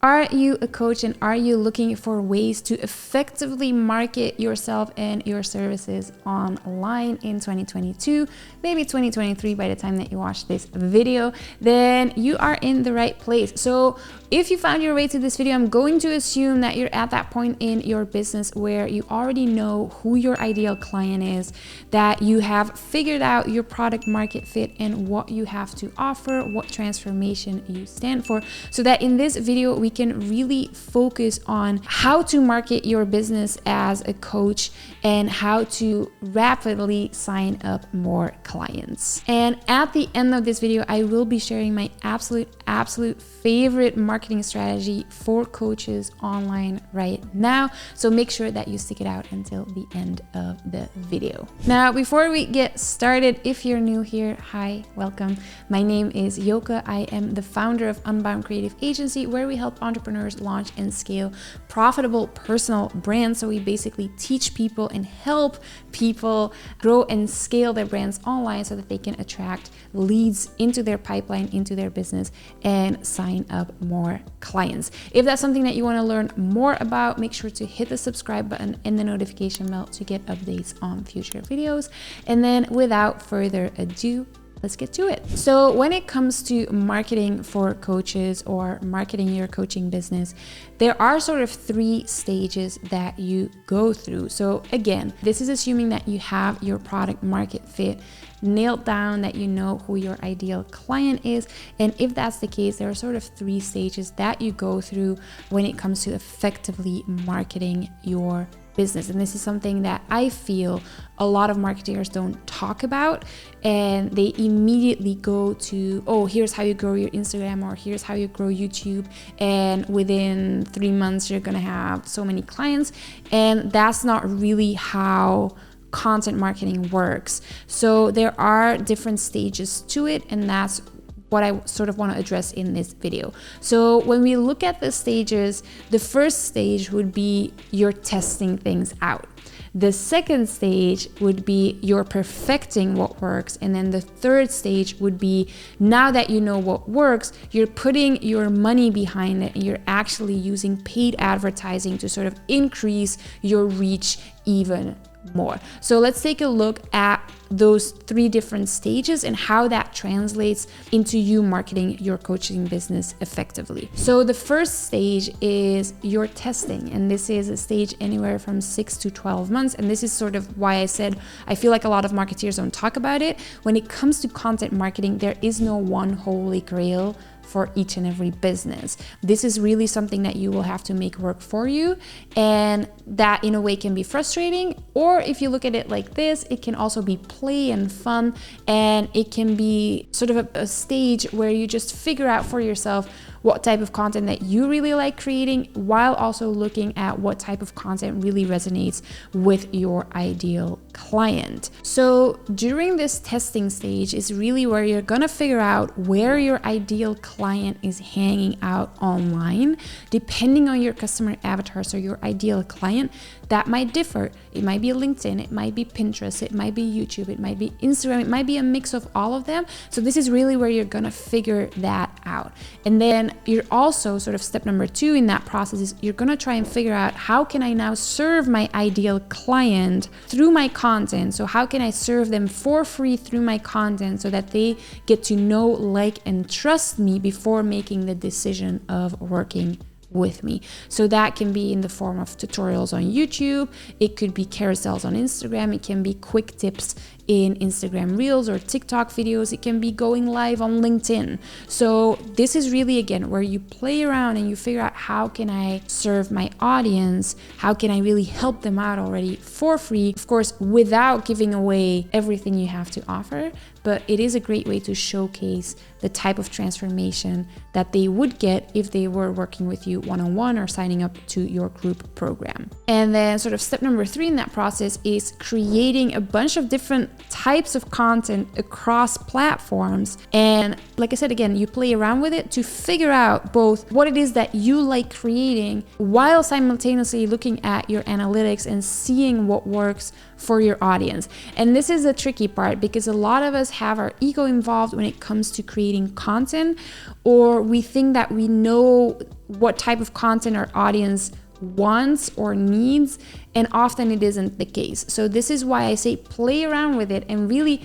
Are you a coach and are you looking for ways to effectively market yourself and your services online in 2022, maybe 2023 by the time that you watch this video? Then you are in the right place. So if you found your way to this video, I'm going to assume that you're at that point in your business where you already know who your ideal client is, that you have figured out your product market fit and what you have to offer, what transformation you stand for, so that in this video we can really focus on how to market your business as a coach and how to rapidly sign up more clients. And at the end of this video, I will be sharing my absolute favorite marketing strategy for coaches online right now. So make sure that you stick it out until the end of the video. Now, before we get started, if you're new here, hi, welcome. My name is Yoka. I am the founder of Unbound Creative Agency, where we help entrepreneurs launch and scale profitable personal brands. So we basically teach people and help people grow and scale their brands online so that they can attract leads into their pipeline, into their business, and sign up more clients. If that's something that you want to learn more about, make sure to hit the subscribe button and the notification bell to get updates on future videos. And then without further ado, let's get to it. So when it comes to marketing for coaches or marketing your coaching business, there are sort of 3 stages that you go through. So again, this is assuming that you have your product market fit nailed down, that you know who your ideal client is. And if that's the case, there are sort of 3 stages that you go through when it comes to effectively marketing your business. And this is something that I feel a lot of marketers don't talk about, and they immediately go to, oh, here's how you grow your Instagram, or here's how you grow YouTube, and within 3 months you're gonna have so many clients. And that's not really how content marketing works. So there are different stages to it, and that's what I sort of want to address in this video. So when we look at the stages, the first stage would be you're testing things out. The second stage would be you're perfecting what works. And then the third stage would be, now that you know what works, you're putting your money behind it and you're actually using paid advertising to sort of increase your reach even more. So let's take a look at those 3 different stages and how that translates into you marketing your coaching business effectively. So the first stage is your testing, and this is a stage anywhere from 6 to 12 months. And this is sort of why I said I feel like a lot of marketeers don't talk about it. When it comes to content marketing, there is no one holy grail for each and every business. This is really something that you will have to make work for you, and that in a way can be frustrating. Or if you look at it like this, it can also be play and fun, and it can be sort of a stage where you just figure out for yourself what type of content that you really like creating, while also looking at what type of content really resonates with your ideal client. So during this testing stage is really where you're gonna figure out where your ideal client is hanging out online. Depending on your customer avatar, so your ideal client, that might differ. It might be LinkedIn, it might be Pinterest, it might be YouTube, it might be Instagram, it might be a mix of all of them. So this is really where you're gonna figure that out. And then you're also sort of step number 2 in that process is you're gonna try and figure out, how can I now serve my ideal client through my content? So how can I serve them for free through my content so that they get to know, like, and trust me before making the decision of working with me? So that can be in the form of tutorials on YouTube, it could be carousels on Instagram, it can be quick tips in Instagram Reels or TikTok videos, it can be going live on LinkedIn. So this is really, again, where you play around and you figure out, how can I serve my audience? How can I really help them out already for free? Of course, without giving away everything you have to offer, but it is a great way to showcase the type of transformation that they would get if they were working with you one-on-one or signing up to your group program. And then sort of step number 3 in that process is creating a bunch of different types of content across platforms. And like I said, again, you play around with it to figure out both what it is that you like creating, while simultaneously looking at your analytics and seeing what works for your audience. And this is a tricky part, because a lot of us have our ego involved when it comes to creating content, or we think that we know what type of content our audience wants or needs, and often it isn't the case. So this is why I say play around with it and really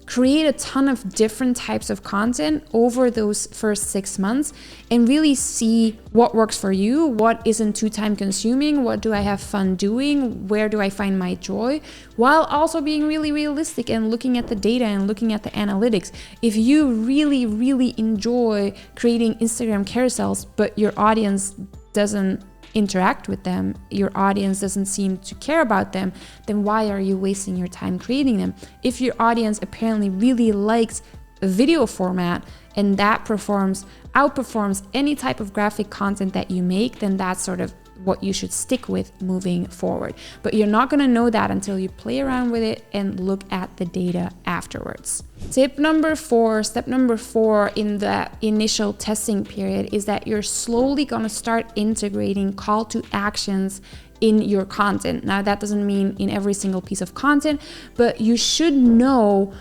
create a ton of different types of content over those first 6 months and really see what works for you, what isn't too time consuming, what do I have fun doing, where do I find my joy, while also being really realistic and looking at the data and looking at the analytics. If you really enjoy creating Instagram carousels, but your audience doesn't interact with them, your audience doesn't seem to care about them, then why are you wasting your time creating them? If your audience apparently really likes a video format and that outperforms any type of graphic content that you make, then that's sort of what you should stick with moving forward. But you're not going to know that until you play around with it and look at the data afterwards. Step number four in the initial testing period is that you're slowly going to start integrating call to actions in your content. Now, that doesn't mean in every single piece of content, but you should know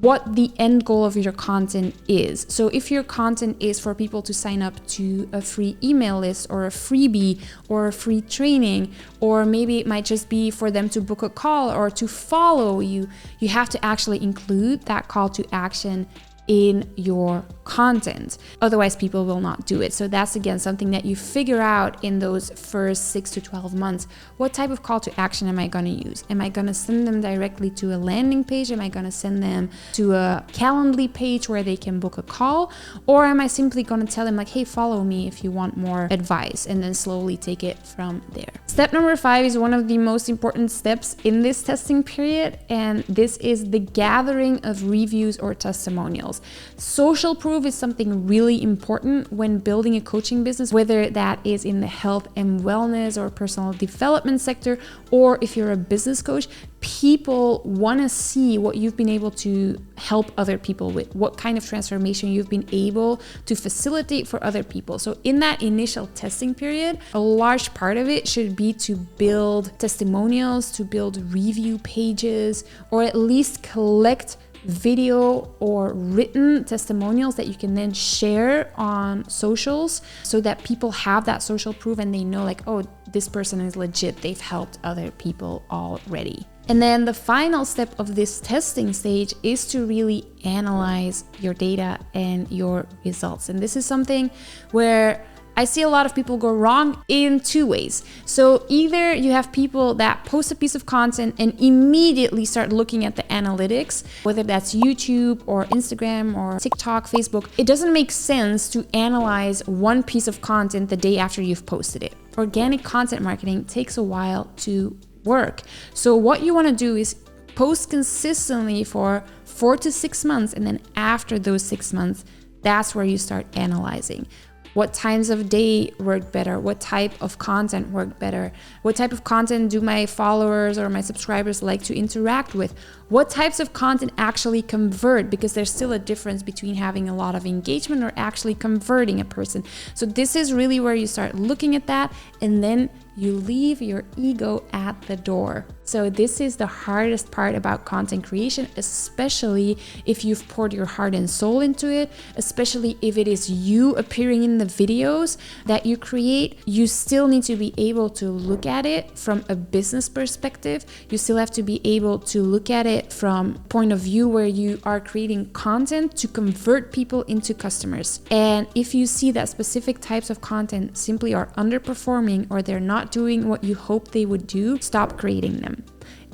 what the end goal of your content is. So if your content is for people to sign up to a free email list or a freebie or a free training, or maybe it might just be for them to book a call or to follow you, you have to actually include that call to action in your content. Otherwise, people will not do it. So that's, again, something that you figure out in those first 6 to 12 months. What type of call to action am I going to use? Am I going to send them directly to a landing page? Am I going to send them to a Calendly page where they can book a call? Or am I simply going to tell them like, hey, follow me if you want more advice, and then slowly take it from there. Step number 5 is one of the most important steps in this testing period, and this is the gathering of reviews or testimonials. Social proof is something really important when building a coaching business, whether that is in the health and wellness or personal development sector, or if you're a business coach. People want to see what you've been able to help other people with, what kind of transformation you've been able to facilitate for other people. So in that initial testing period, a large part of it should be to build testimonials, to build review pages, or at least collect video or written testimonials that you can then share on socials, so that people have that social proof and they know like, oh, this person is legit, they've helped other people already. And then the final step of this testing stage is to really analyze your data and your results. And this is something where I see a lot of people go wrong in 2 ways. So either you have people that post a piece of content and immediately start looking at the analytics, whether that's YouTube or Instagram or TikTok, Facebook. It doesn't make sense to analyze one piece of content the day after you've posted it. Organic content marketing takes a while to work. So what you want to do is post consistently for 4 to 6 months, and then after those 6 months, that's where you start analyzing. What times of day work better? What type of content work better? What type of content do my followers or my subscribers like to interact with? What types of content actually convert? Because there's still a difference between having a lot of engagement or actually converting a person. So this is really where you start looking at that, and then you leave your ego at the door. So this is the hardest part about content creation, especially if you've poured your heart and soul into it, especially if it is you appearing in the videos that you create. You still need to be able to look at it from a business perspective. You still have to be able to look at it from point of view where you are creating content to convert people into customers. And if you see that specific types of content simply are underperforming, or they're not doing what you hope they would do, stop creating them.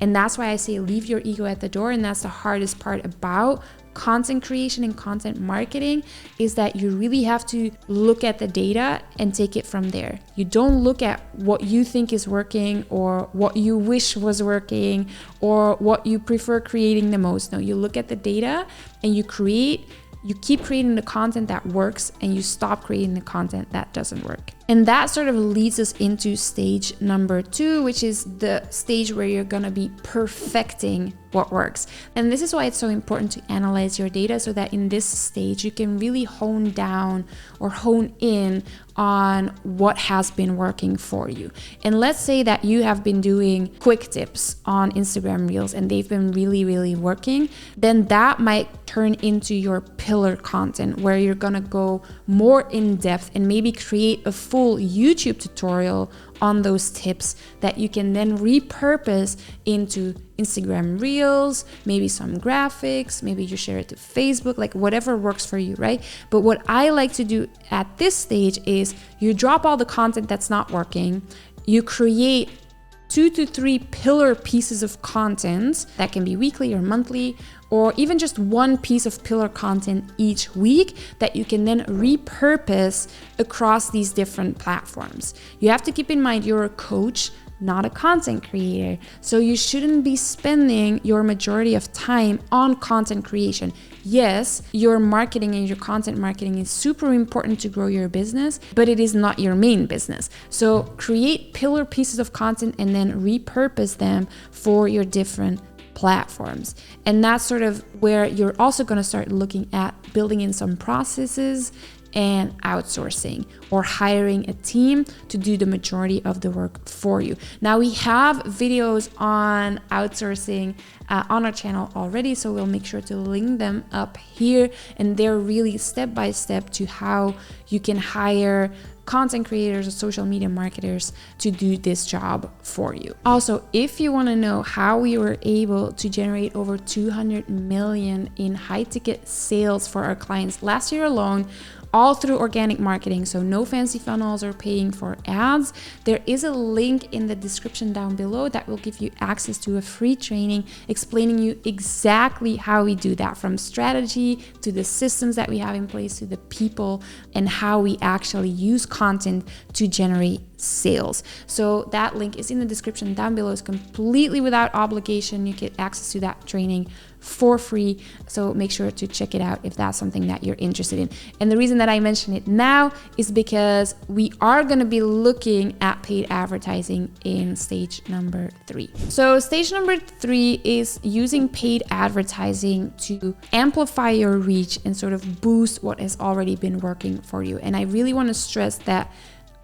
And that's why I say leave your ego at the door. And that's the hardest part about content creation and content marketing, is that you really have to look at the data and take it from there. You don't look at what you think is working or what you wish was working or what you prefer creating the most. No, you look at the data and you keep creating the content that works, and you stop creating the content that doesn't work. And that sort of leads us into stage number 2, which is the stage where you're gonna be perfecting what works. And this is why it's so important to analyze your data, so that in this stage you can really hone down or hone in on what has been working for you. And let's say that you have been doing quick tips on Instagram Reels and they've been really, really working, then that might turn into your pillar content, where you're gonna go more in depth and maybe create a full full YouTube tutorial on those tips that you can then repurpose into Instagram Reels, maybe some graphics, maybe you share it to Facebook, like whatever works for you, right? But what I like to do at this stage is you drop all the content that's not working, you create 2 to 3 pillar pieces of content that can be weekly or monthly, or even just one piece of pillar content each week that you can then repurpose across these different platforms. You have to keep in mind you're a coach, not a content creator. So you shouldn't be spending your majority of time on content creation. Yes, your marketing and your content marketing is super important to grow your business, but it is not your main business. So create pillar pieces of content and then repurpose them for your different platforms. And that's sort of where you're also going to start looking at building in some processes and outsourcing or hiring a team to do the majority of the work for you. Now we have videos on outsourcing on our channel already, so we'll make sure to link them up here, and they're really step by step to how you can hire content creators or social media marketers to do this job for you. Also, if you want to know how we were able to generate over 200 million in high ticket sales for our clients last year alone, all through organic marketing, so no fancy funnels or paying for ads, there is a link in the description down below that will give you access to a free training explaining you exactly how we do that, from strategy to the systems that we have in place to the people and how we actually use content to generate sales. So that link is in the description down below. It's completely without obligation. You get access to that training for free. So make sure to check it out if that's something that you're interested in. And the reason that I mention it now is because we are going to be looking at paid advertising in stage number 3. So stage number 3 is using paid advertising to amplify your reach and sort of boost what has already been working for you. And I really want to stress that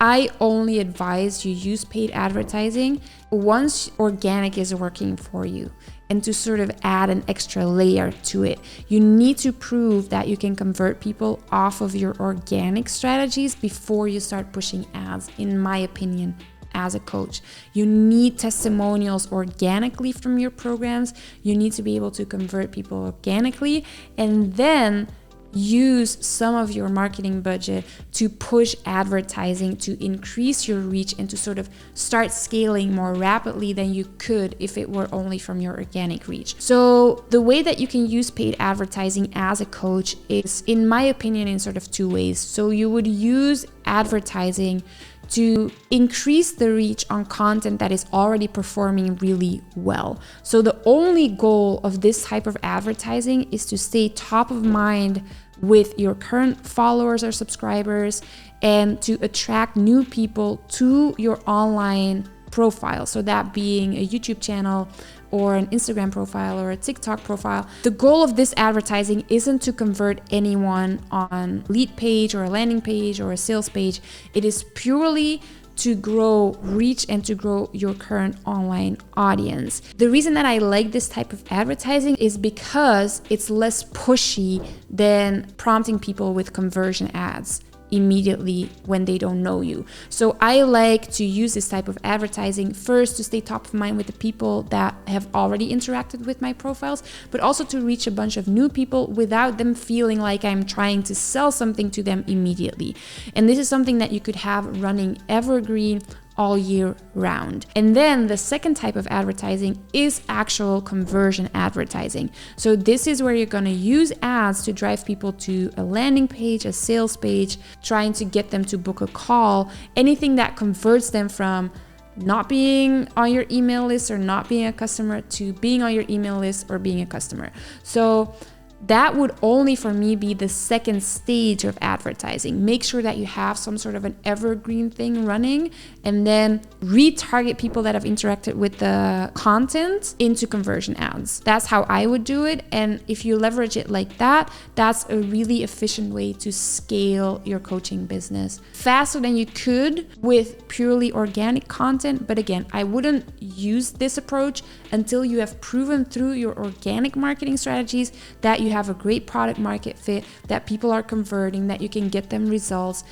I only advise you use paid advertising once organic is working for you, and to sort of add an extra layer to it. You need to prove that you can convert people off of your organic strategies before you start pushing ads, in my opinion. As a coach, you need testimonials organically from your programs. You need to be able to convert people organically, and then use some of your marketing budget to push advertising to increase your reach and to sort of start scaling more rapidly than you could if it were only from your organic reach. So the way that you can use paid advertising as a coach is, in my opinion, in sort of 2 ways. So you would use advertising to increase the reach on content that is already performing really well. So the only goal of this type of advertising is to stay top of mind with your current followers or subscribers and to attract new people to your online profile. So that being a YouTube channel or an Instagram profile or a TikTok profile. The goal of this advertising isn't to convert anyone on a lead page or a landing page or a sales page. It is purely to grow reach and to grow your current online audience. The reason that I like this type of advertising is because it's less pushy than prompting people with conversion ads immediately when they don't know you. So I like to use this type of advertising first to stay top of mind with the people that have already interacted with my profiles, but also to reach a bunch of new people without them feeling like I'm trying to sell something to them immediately. And this is something that you could have running evergreen all year round. And then the second type of advertising is actual conversion advertising. So this is where you're going to use ads to drive people to a landing page, a sales page, trying to get them to book a call, anything that converts them from not being on your email list or not being a customer to being on your email list or being a customer. So that would only for me be the second stage of advertising. Make sure that you have some sort of an evergreen thing running and then retarget people that have interacted with the content into conversion ads. That's how I would do it. And if you leverage it like that, that's a really efficient way to scale your coaching business faster than you could with purely organic content. But again, I wouldn't use this approach until you have proven through your organic marketing strategies that you have a great product market fit, that people are converting, that you can get them results.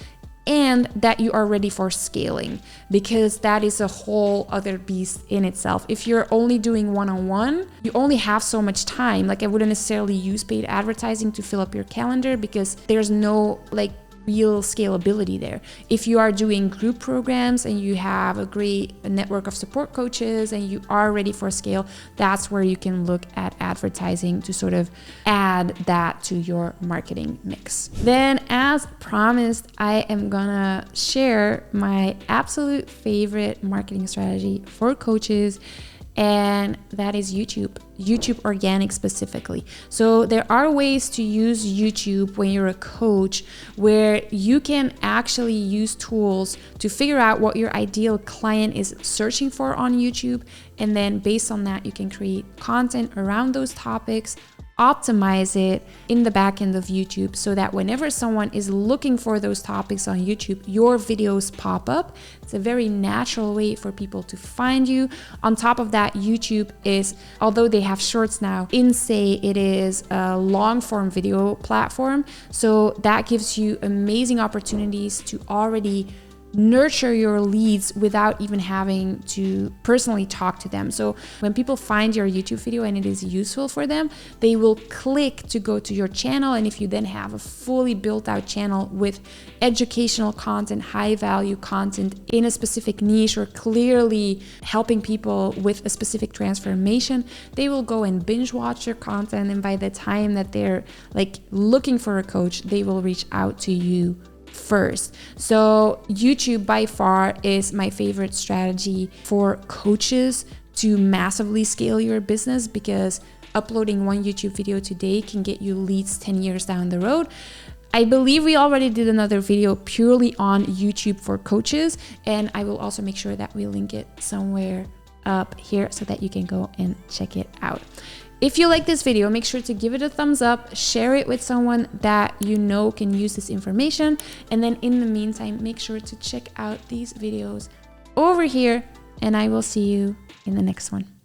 and that you are ready for scaling, because that is a whole other beast in itself. If you're only doing one-on-one, you only have so much time. Like, I wouldn't necessarily use paid advertising to fill up your calendar because there's no like real scalability there. If you are doing group programs and you have a great network of support coaches and you are ready for scale, that's where you can look at advertising to sort of add that to your marketing mix. Then, as promised, I am gonna share my absolute favorite marketing strategy for coaches, and that is YouTube organic specifically. So there are ways to use YouTube when you're a coach where you can actually use tools to figure out what your ideal client is searching for on YouTube, and then based on that you can create content around those topics, optimize it in the back end of YouTube so that whenever someone is looking for those topics on YouTube, your videos pop up. It's a very natural way for people to find you. On top of that, YouTube is, although they have shorts now, it is a long form video platform. So that gives you amazing opportunities to already nurture your leads without even having to personally talk to them. So when people find your YouTube video and it is useful for them, they will click to go to your channel. And if you then have a fully built out channel with educational content, high value content in a specific niche, or clearly helping people with a specific transformation, they will go and binge watch your content. And by the time that they're like looking for a coach, they will reach out to you first. So YouTube by far is my favorite strategy for coaches to massively scale your business, because uploading one YouTube video today can get you leads 10 years down the road. I believe we already did another video purely on YouTube for coaches, and I will also make sure that we link it somewhere up here so that you can go and check it out. If you like this video, make sure to give it a thumbs up, share it with someone that you know can use this information. And then in the meantime, make sure to check out these videos over here, and I will see you in the next one.